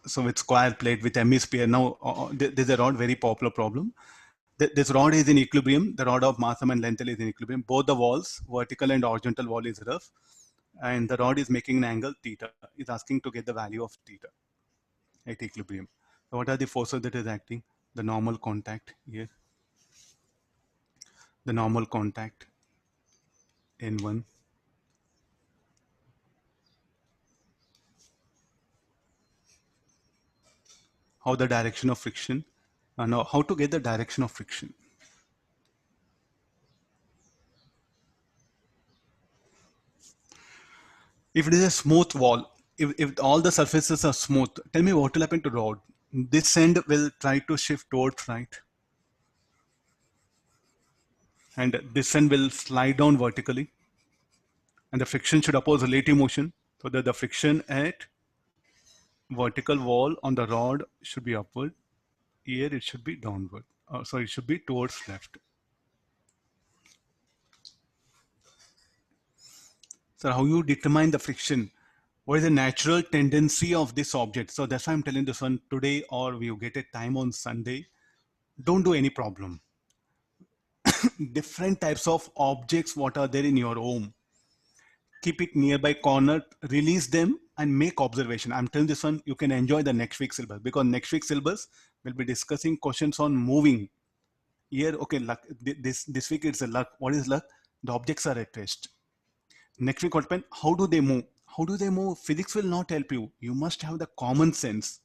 So with square plate, with hemisphere, now there's a rod, very popular problem. This rod is in equilibrium. The rod of mass and length is in equilibrium. Both the walls, vertical and horizontal wall is rough. And the rod is making an angle theta. Is asking to get the value of theta at equilibrium. So what are the forces that is acting? The normal contact here. The normal contact N1. How the direction of friction. Now how to get the direction of friction. If it is a smooth wall, if all the surfaces are smooth, tell me what will happen to rod. This end will try to shift towards right. And this end will slide down vertically. And the friction should oppose relative motion. So that the friction at vertical wall on the rod should be upward. Here it should be downward. So it should be towards left. So how you determine the friction? What is the natural tendency of this object? So that's why I'm telling this one today, or you get a time on Sunday. Don't do any problem. Different types of objects, what are there in your home? Keep it nearby corner, release them and make observation. I'm telling this one, you can enjoy the next week's syllabus, because next week's syllabus will be discussing questions on moving. Here, okay, luck. This week it's a luck. What is luck? The objects are at rest. Next week, what happened? How do they move? How do they move? Physics will not help you. You must have the common sense.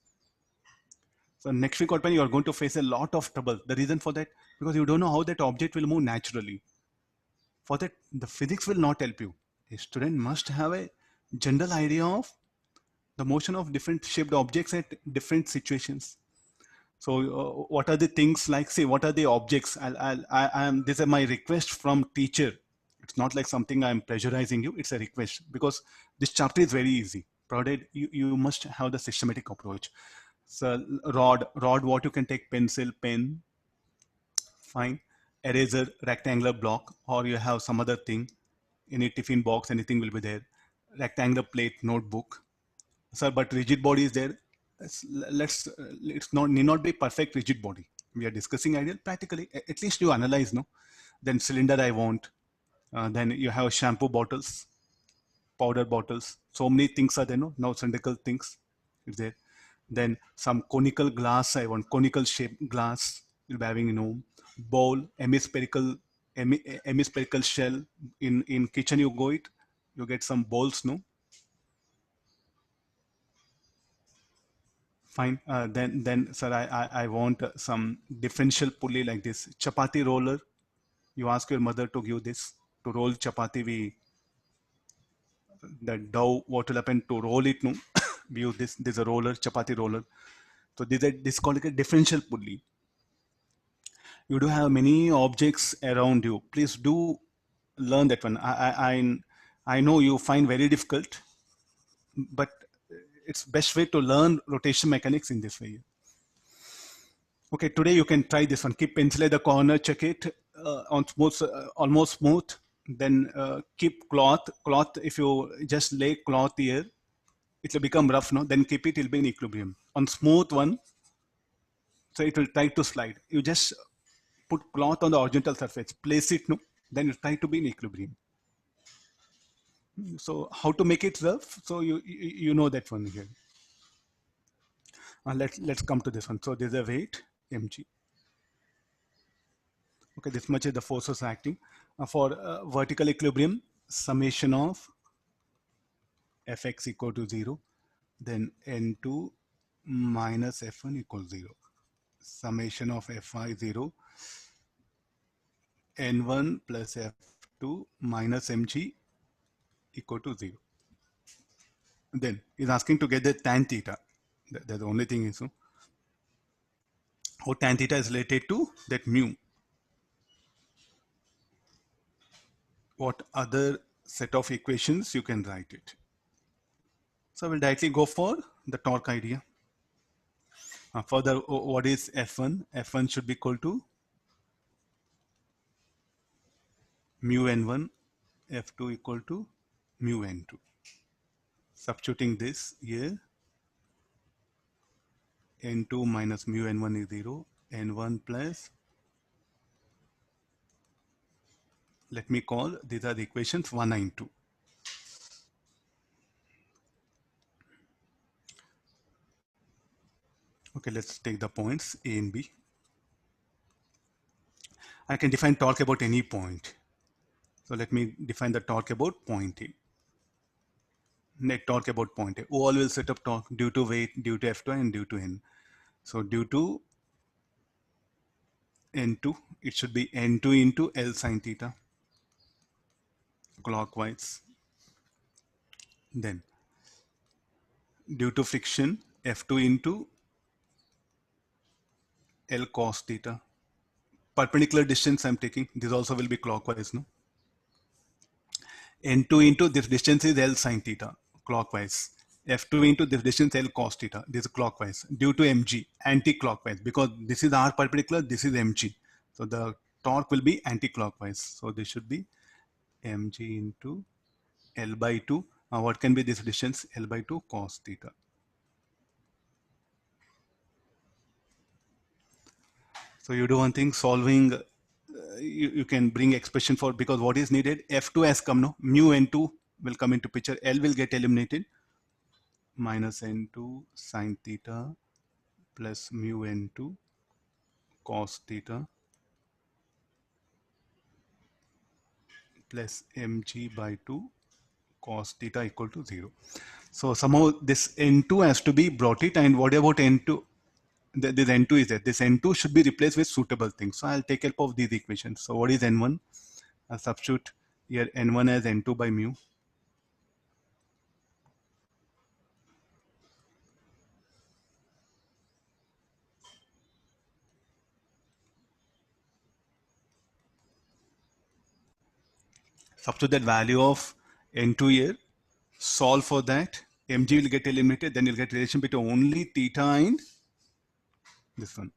So next week, what happened? You are going to face a lot of trouble. The reason for that, because you don't know how that object will move naturally. For that, the physics will not help you. A student must have a general idea of the motion of different shaped objects at different situations. So what are the things like, say, what are the objects? I am, this is my request from teacher. It's not like something I'm pressurizing you. It's a request, because this chapter is very easy. Provided you must have the systematic approach. So rod, what you can take, pencil, pen, fine, eraser, rectangular block, or you have some other thing, any tiffin box, anything will be there. Rectangular plate, notebook. Sir, but rigid body is there. Let's it's not need not be perfect rigid body. We are discussing ideal practically. At least you analyze, no? Then cylinder I want. Then you have shampoo bottles, powder bottles. So many things are there, no? Now cylindrical things is there. Then some conical glass I want. Conical shaped glass you'll be having, bowl, hemispherical shell. In kitchen you go it, you get some bowls, no? Fine. Then, sir, I want some differential pulley like this. Chapati roller. You ask your mother to give this to roll chapati. The dough, what will happen to roll it? No, we use this. This is a roller, chapati roller. So this is called like a differential pulley. You do have many objects around you. Please do learn that one. I know you find very difficult, but it's best way to learn rotation mechanics in this way. Okay, today you can try this one. Keep pencil at the corner, check it on smooth, almost smooth. Then keep cloth. Cloth, if you just lay cloth here, it will become rough, no? Then keep it, it'll be in equilibrium. On smooth one, so it will try to slide. You just put cloth on the horizontal surface, place it, no? Then it try to be in equilibrium. So how to make it rough? So you know that one here. Let's come to this one. So there's a weight, mg. Okay, this much is the forces acting. For vertical equilibrium, summation of fx equal to 0, then n2 minus f1 equals 0. Summation of fi 0, n1 plus f2 minus mg equal to 0. Then he's asking to get the tan theta. That's the only thing is, so how tan theta is related to that mu. What other set of equations you can write it. So we'll directly go for the torque idea. Further, what is F1? F1 should be equal to mu N1, F2 equal to mu N2. Substituting this here, n2 minus mu n1 is 0, n1 plus, let me call, these are the equations 1 and 2. Okay, let's take the points A and B. I can define torque about any point. So let me define the torque about point A. Net torque about point A. All will set up torque due to weight, due to F2 and due to N. So due to N2, it should be N2 into L sine theta clockwise. Then due to friction, F2 into L cos theta. Perpendicular distance I'm taking, this also will be clockwise, no? N2 into this distance is L sine theta, clockwise. F2 into this distance L cos theta, this is clockwise. Due to mg, anti-clockwise, because this is R perpendicular, this is mg. So the torque will be anti-clockwise. So this should be mg into L by 2. Now what can be this distance? L by 2 cos theta. So you do one thing, solving, you can bring expression for, because what is needed, F2 has come, no? Mu N2 will come into picture, L will get eliminated, minus N2 sine theta plus mu N2 cos theta plus mg by 2 cos theta equal to 0. So somehow this N2 has to be brought it, and what about N2? This N2 is there. This N2 should be replaced with suitable things. So I'll take help of these equations. So what is N1? I'll substitute here N1 as N2 by mu. Substitute that value of N2 here. Solve for that. Mg will get eliminated. Then you'll get relation between only theta and this one.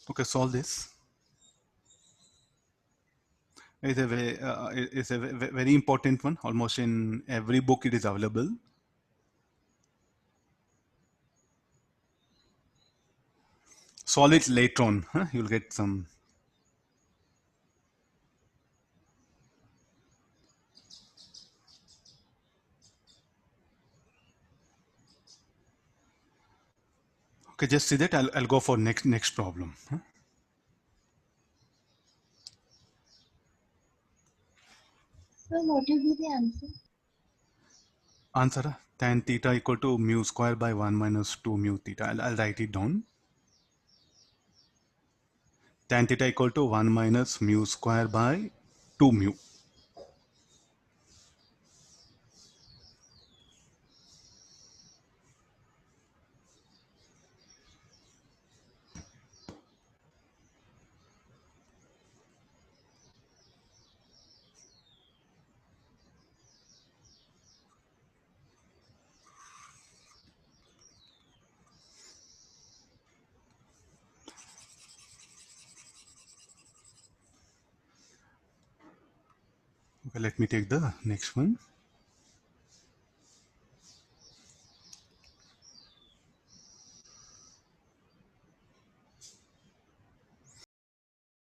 Okay, solve this. It's a very important one. Almost in every book it is available. Solve it later on. Huh? You'll get some. Okay, just see that. I'll go for next problem. Huh? So what will be the answer? Answer, tan theta equal to mu square by 1 minus 2 mu theta. I'll write it down. Tan theta equal to 1 minus mu square by 2 mu. Okay, let me take the next one.